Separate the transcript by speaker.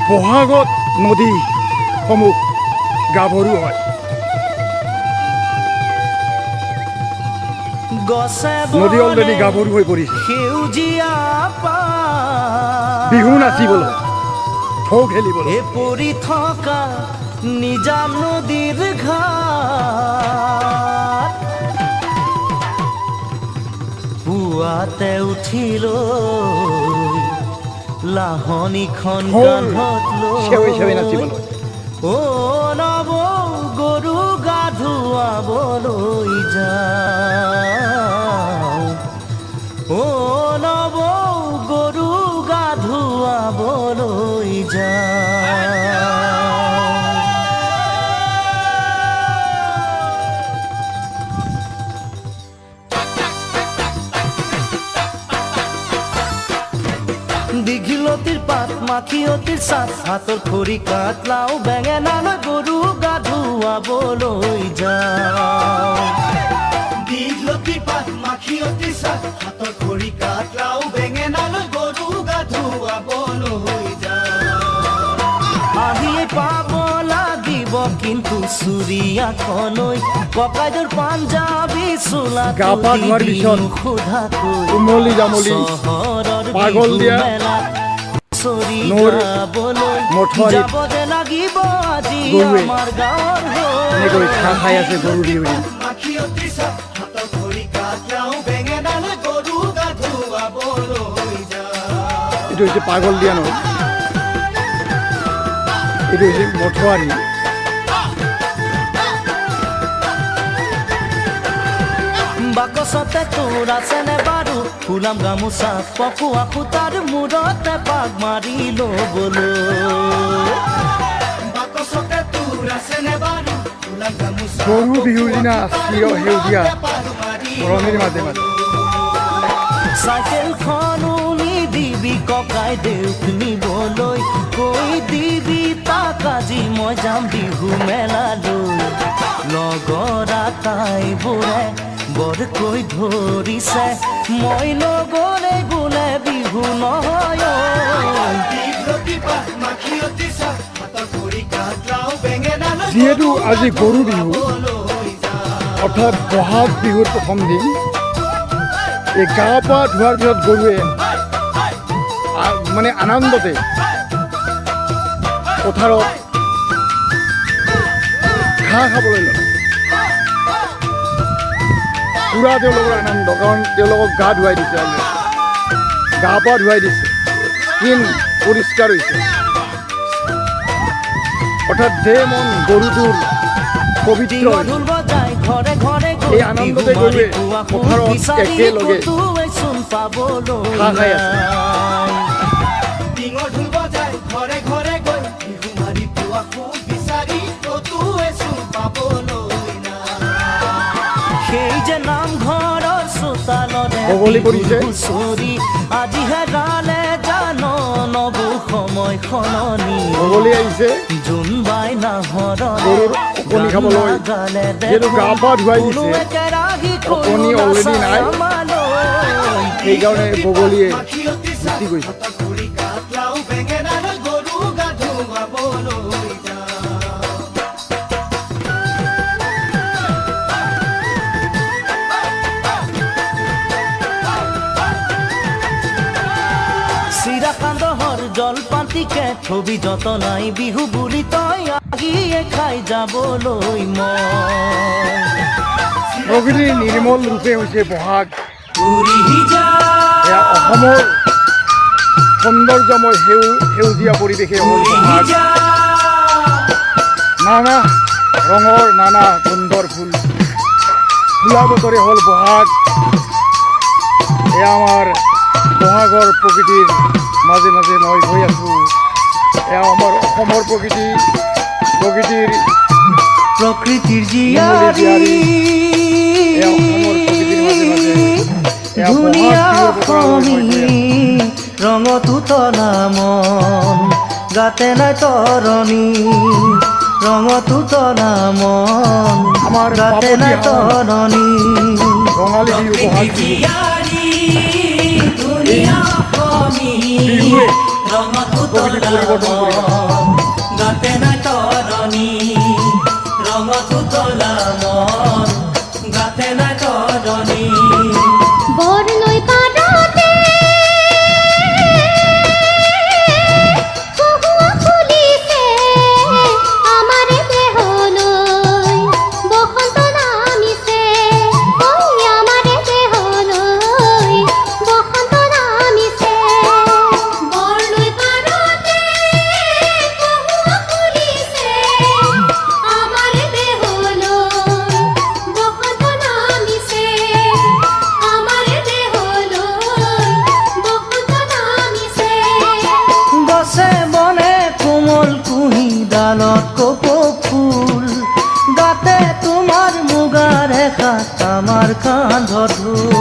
Speaker 1: বহাগত নদী সমূহ গাভৰু হয়। নদী অলৰেডি গাভৰু হৈ পৰিছে। বিহু নাচিবলৈ, ঢৌ খেলিবলৈ
Speaker 2: পৰি থকা নিজা নদীৰ ঘাট পুৱাতে উঠিলৈ লাহনিখন কান্ধত লৈ অ নব গৰু গা ধুৱাবলৈ যাওঁ, অ নব গৰু গা ধুৱাবলৈ যাওঁ। দীঘলতিৰ পাত মাখিয়তিৰ চাট হাতৰ খৰি কাট লাও বেঙেনালৈ গৰু গা ধুৱাবলৈ যাওঁ। দীঘলতিৰ পাত মাখিয়তিৰ চাট হাতৰ খৰি কাট লাও বেঙেনালৈ গৰু গা ধুৱাবলৈ যাওঁ। আহিয়ে পাব লাগিব কিন্তু চুৰিয়াখনৈ ককাইদেউৰ পাঞ্জাবী চোলা
Speaker 1: উমলি জামলি পাগল দিয়া
Speaker 2: যাবদে লাগিব আজি আমাৰ গাঁৱৰ
Speaker 1: এনেকৈ খাই খাই আছে গৰু বিহু। এইটো হৈছে পাগল দিয়া নহয়, এইটো হৈছে মঠুৱাৰী।
Speaker 2: বাকচতে তোৰ আছেনে বাৰু ফুলাম গামোচা পকোৱা সূতাৰ মূৰতে পাক মাৰি ল'বলৈ। বাকচতে তোৰ আছেনে বাৰু ফুলাম গামোচা
Speaker 1: গৰু বিহুৰ দিনা চিৰ সেউজীয়া বৰণিৰ মাজে মাজে
Speaker 2: চাইকেলখনো নিদিবি ককাই দেউক নিবলৈ, কৈ দিবি তাক আজি মই যাম বিহু মেলালৈ। লগৰ আটাইবোৰে বৰকৈ ধৰিছে মই নগলে বোলে বিহু নহয়।
Speaker 1: যিহেতু আজি গৰু বিহু অৰ্থাৎ বহাগ বিহুৰ প্ৰথম দিন, এই গা পা ধোৱাৰ পিছত গৰুৱে মানে আনন্দতে পথাৰত ঘাঁহ খাবলৈ ল'লে। পুৰা তেওঁলোকৰ আনন্দ, কাৰণ তেওঁলোকক গা ধুৱাই দিছে, গা পা ধুৱাই দিছে, স্কিন পৰিষ্কাৰ হৈছে। অৰ্থাৎ যে মন গৰুটোৰ পবিত্ৰ এই আনন্দতে গৰুৱে পথাৰত একেলগে ঘাঁহ খাই আছে।
Speaker 2: সেই যে নামঘৰৰ চোতালৰে
Speaker 1: বগলী পৰিছে,
Speaker 2: আজি হেৰালে জানো নবু সময় সলনি।
Speaker 1: বগলী আহিছে
Speaker 2: জোনবাই নাহৰৰে
Speaker 1: কণী খাবলৈ, যিহেতু গা পা ধুৱাই দিছে, কণী অলৰেডি নাই, সেইকাৰণে বগলীয়ে গুচি গৈছে।
Speaker 2: চিৰাকান্দহৰ জলপাতিকে থবি যতনাই বিহু বুলি তই আহিয়ে খাই যাবলৈ মই।
Speaker 1: প্ৰকৃতিৰ নিৰ্মল ৰূপে হৈছে বহাগ। এয়া অসমৰ সৌন্দৰ্যময় সেউজীয়া পৰিৱেশে হ'ল বহাগ। নানা ৰঙৰ নানা সুন্দৰ ফুল ফুলা বতৰে হ'ল বহাগ। এয়া আমাৰ বহাগৰ প্ৰকৃতিৰ মাজে মাজে মই গৈ আছোঁ। এয়া আমাৰ অসমৰ প্ৰকৃতিৰ
Speaker 2: প্ৰকৃতিৰ
Speaker 1: জীয়াৰী। এয়া অসমৰ প্ৰকৃতিৰ মাজে মাজে এয়া
Speaker 2: ধুনীয়া
Speaker 1: বহাগ বিহুৰ বতৰলৈ মই গৈ আছোঁ।
Speaker 2: ৰঙতো তলা মন গাতে নাই তৰণি ৰঙতো তলা মন
Speaker 1: আমাৰ
Speaker 2: গাতে নাই তৰণি
Speaker 1: ৰঙালী বিহু বহাগ বিহু বিহুৱে
Speaker 2: ৰঙতো
Speaker 1: প্ৰকৃতি পৰিৱৰ্তন কৰি
Speaker 2: গাতে নাই তৰণি ৰঙতো তলা মন গাতে নাই তৰণি
Speaker 3: বৰনৈ পাৰতে কহুৱা ফুলিছে আমাৰে দেহলৈ বসন্ত নামিছে ঐ আমাৰে দেহলৈ বসন্ত নামিছে বৰনৈ পাৰতে কহুৱা ফুলিছে আমাৰে দেহলৈ বসন্ত নামিছে আমাৰে দেহলৈ বসন্ত নামিছে
Speaker 2: গছে বনে কোমল কুঁহি ডালত কপৌ ফুল গাতে তোমাৰ মুগাৰ এখাত আমাৰ কান্ধত ঢোল